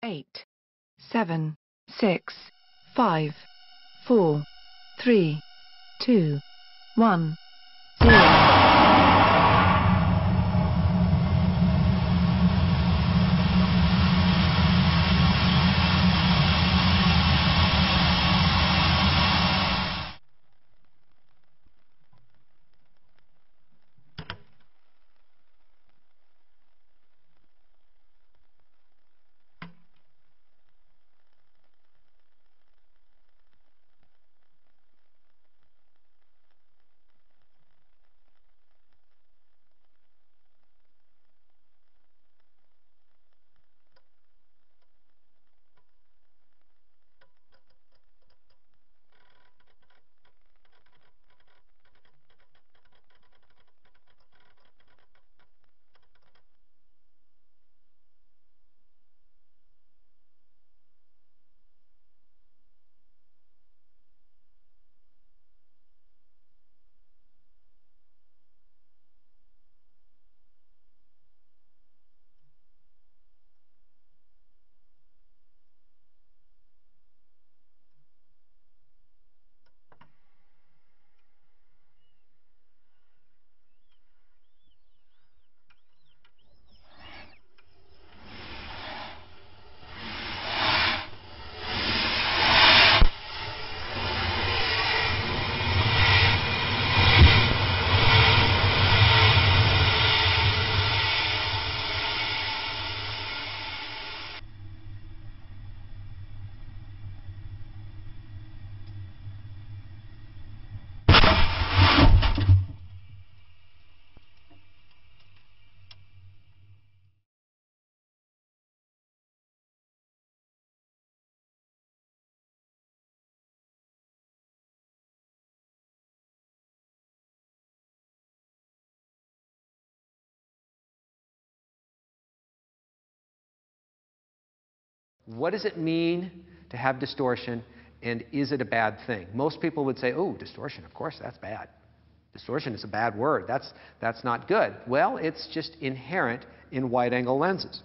8, 7, 6, 5, 4, 3, 2, 1, 0. What does it mean to have distortion, and is it a bad thing? Most people would say, oh, distortion, of course, that's bad. Distortion is a bad word. That's not good. Well, it's just inherent in wide-angle lenses.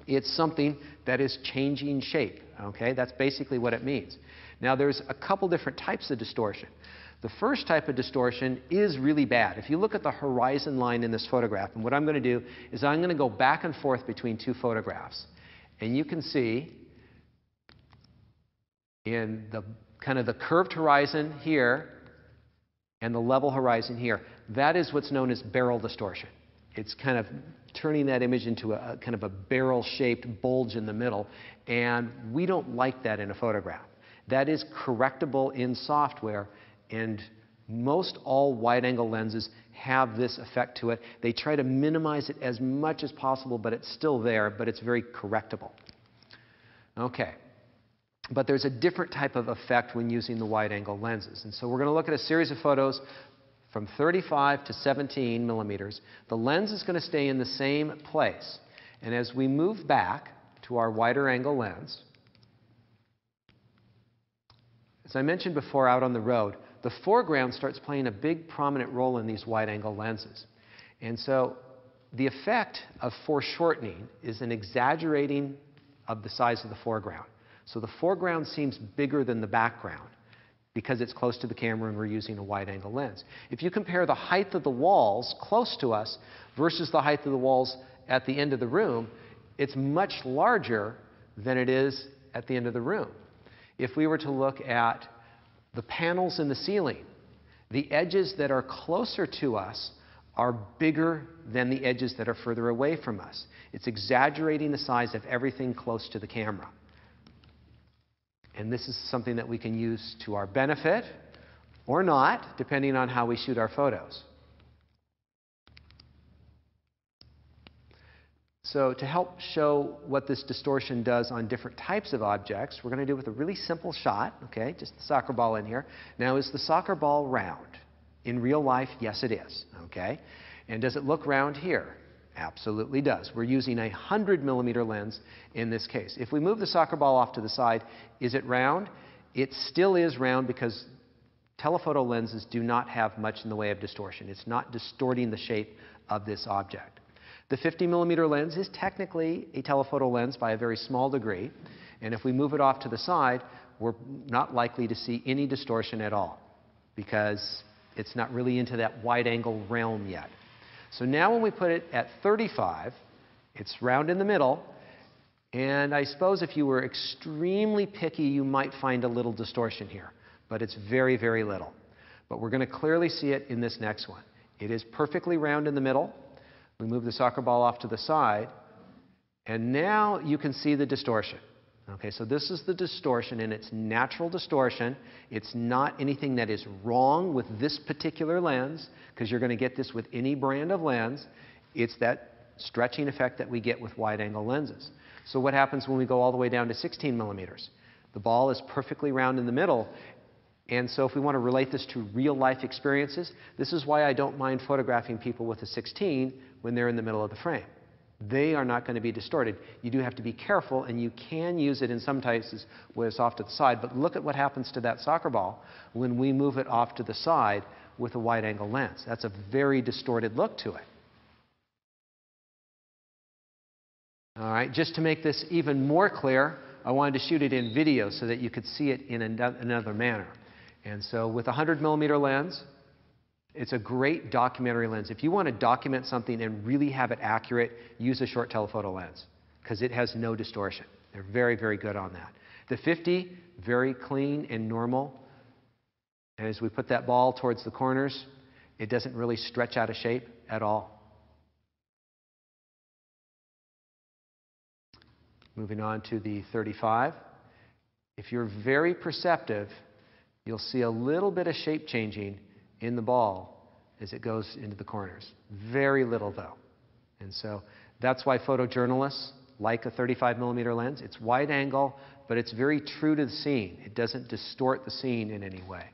It's something that is changing shape. Okay? That's basically what it means. Now, there's a couple different types of distortion. The first type of distortion is really bad. If you look at the horizon line in this photograph, and what I'm going to do is I'm going to go back and forth between two photographs. And you can see in the kind of the curved horizon here and the level horizon here, that is what's known as barrel distortion. It's kind of turning that image into a kind of a barrel-shaped bulge in the middle, and we don't like that in a photograph. That is correctable in software, and most all wide-angle lenses have this effect to it. They try to minimize it as much as possible, but it's still there, but it's very correctable. Okay. But there's a different type of effect when using the wide-angle lenses. And so we're going to look at a series of photos from 35 to 17 millimeters. The lens is going to stay in the same place. And as we move back to our wider angle lens, as I mentioned before out on the road, the foreground starts playing a big prominent role in these wide-angle lenses. And so the effect of foreshortening is an exaggerating of the size of the foreground. So the foreground seems bigger than the background because it's close to the camera and we're using a wide-angle lens. If you compare the height of the walls close to us versus the height of the walls at the end of the room, it's much larger than it is at the end of the room. If we were to look at the panels in the ceiling, the edges that are closer to us are bigger than the edges that are further away from us. It's exaggerating the size of everything close to the camera. And this is something that we can use to our benefit or not, depending on how we shoot our photos. So to help show what this distortion does on different types of objects, we're going to do it with a really simple shot. Okay, just the soccer ball in here. Now, is the soccer ball round? In real life, yes, it is. Okay, and does it look round here? Absolutely does. We're using a 100 millimeter lens in this case. If we move the soccer ball off to the side, is it round? It still is round because telephoto lenses do not have much in the way of distortion. It's not distorting the shape of this object. The 50mm lens is technically a telephoto lens by a very small degree, and if we move it off to the side, we're not likely to see any distortion at all because it's not really into that wide-angle realm yet. So now when we put it at 35, it's round in the middle, and I suppose if you were extremely picky, you might find a little distortion here, but it's very, very little. But we're going to clearly see it in this next one. It is perfectly round in the middle. We move the soccer ball off to the side, and now you can see the distortion. Okay, so this is the distortion, and it's natural distortion. It's not anything that is wrong with this particular lens, because you're going to get this with any brand of lens. It's that stretching effect that we get with wide-angle lenses. So what happens when we go all the way down to 16mm? The ball is perfectly round in the middle, and so if we want to relate this to real-life experiences, this is why I don't mind photographing people with a 16 when they're in the middle of the frame. They are not going to be distorted. You do have to be careful, and you can use it in some cases where it's off to the side, but look at what happens to that soccer ball when we move it off to the side with a wide-angle lens. That's a very distorted look to it. All right, just to make this even more clear, I wanted to shoot it in video so that you could see it in another manner. And so with a 100mm lens, it's a great documentary lens. If you want to document something and really have it accurate, use a short telephoto lens because it has no distortion. They're very, very good on that. The 50, very clean and normal. And as we put that ball towards the corners, it doesn't really stretch out of shape at all. Moving on to the 35. If you're very perceptive, you'll see a little bit of shape changing in the ball as it goes into the corners. Very little, though. And so that's why photojournalists like a 35mm lens. It's wide angle, but it's very true to the scene. It doesn't distort the scene in any way,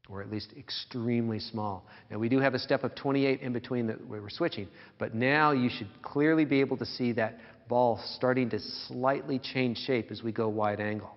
or at least extremely small. Now, we do have a step of 28 in between that we were switching, but now you should clearly be able to see that ball starting to slightly change shape as we go wide angle.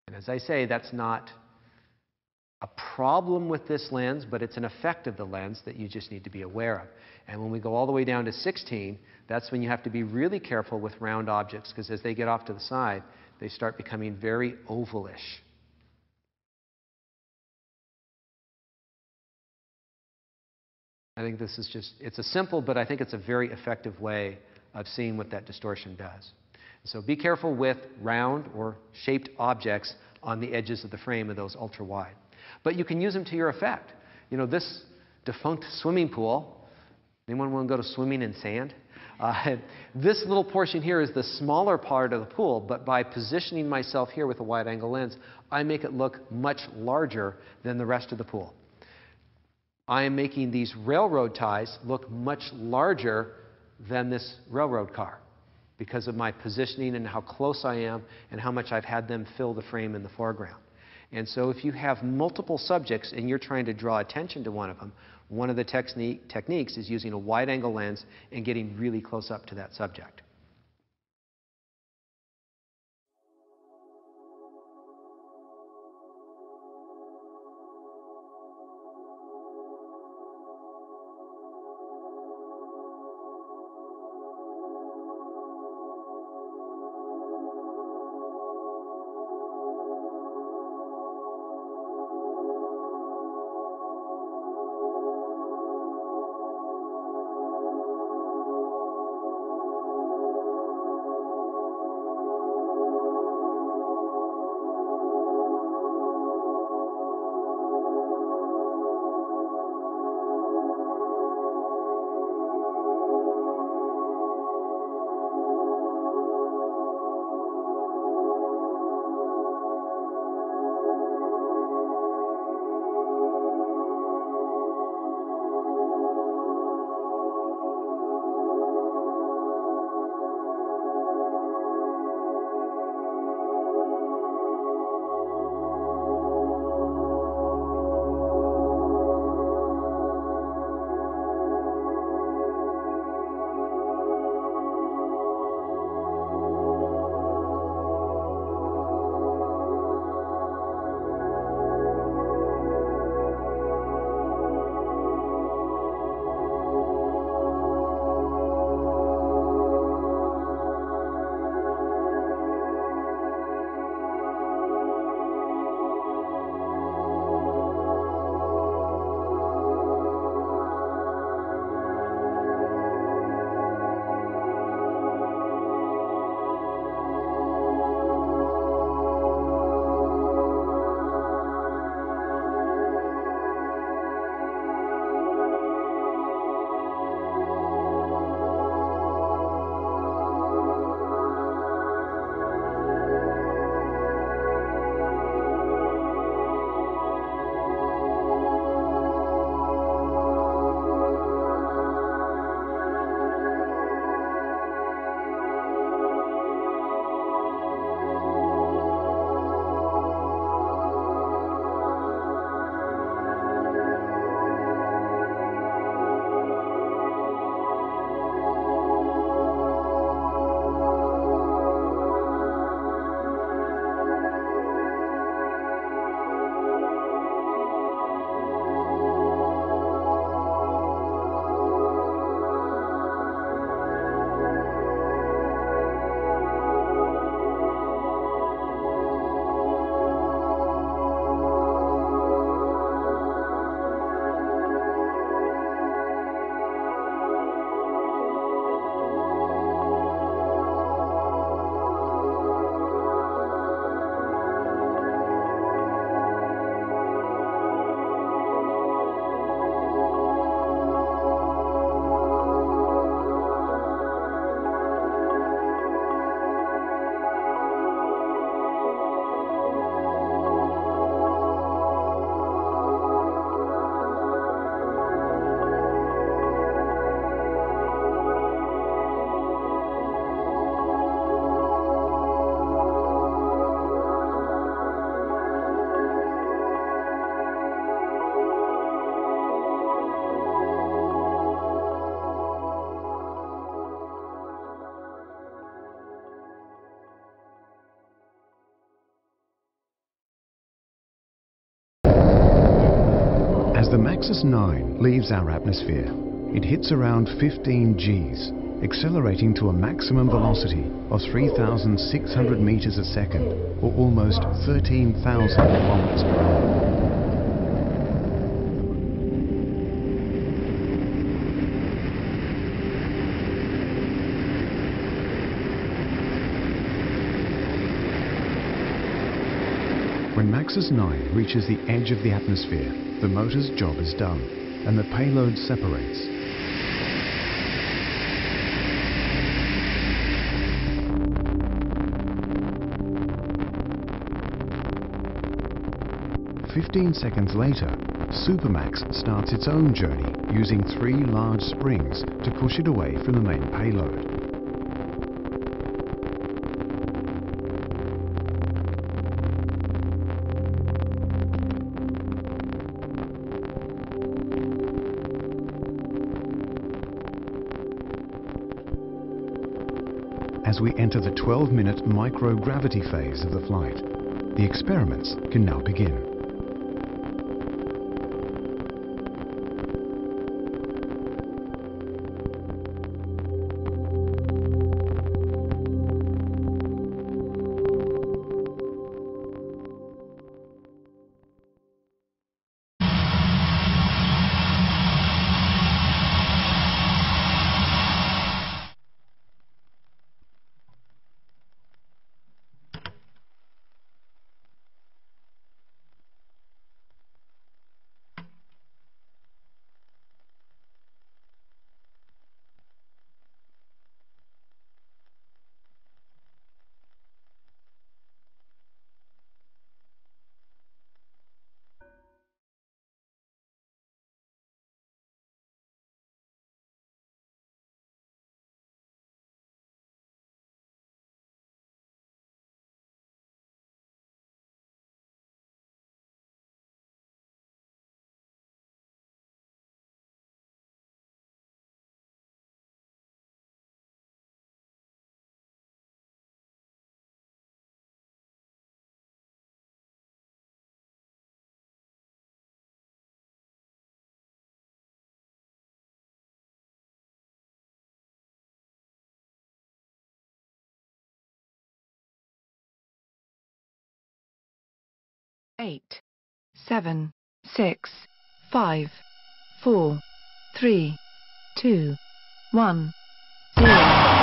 And as I say, that's not a problem with this lens, but it's an effect of the lens that you just need to be aware of. And when we go all the way down to 16, that's when you have to be really careful with round objects, because as they get off to the side, they start becoming very ovalish. I think this is just, it's a simple, but I think it's a very effective way of seeing what that distortion does. So be careful with round or shaped objects on the edges of the frame of those ultra wide. But you can use them to your effect. You know, this defunct swimming pool, anyone want to go to swimming in sand? This little portion here is the smaller part of the pool, but by positioning myself here with a wide angle lens, I make it look much larger than the rest of the pool. I am making these railroad ties look much larger than this railroad car because of my positioning and how close I am and how much I've had them fill the frame in the foreground. And so if you have multiple subjects and you're trying to draw attention to one of them, one of the techniques is using a wide-angle lens and getting really close up to that subject. As the Maxus 9 leaves our atmosphere, it hits around 15 Gs, accelerating to a maximum velocity of 3,600 meters a second, or almost 13,000 kilometers per hour. When Maxus 9 reaches the edge of the atmosphere, the motor's job is done, and the payload separates. "15 seconds later, Supermax starts its own journey using 3 large springs to push it away from the main payload. As we enter the 12-minute microgravity phase of the flight, the experiments can now begin. Eight, 7, 6, 5, 4, 3, 2, 1, 0.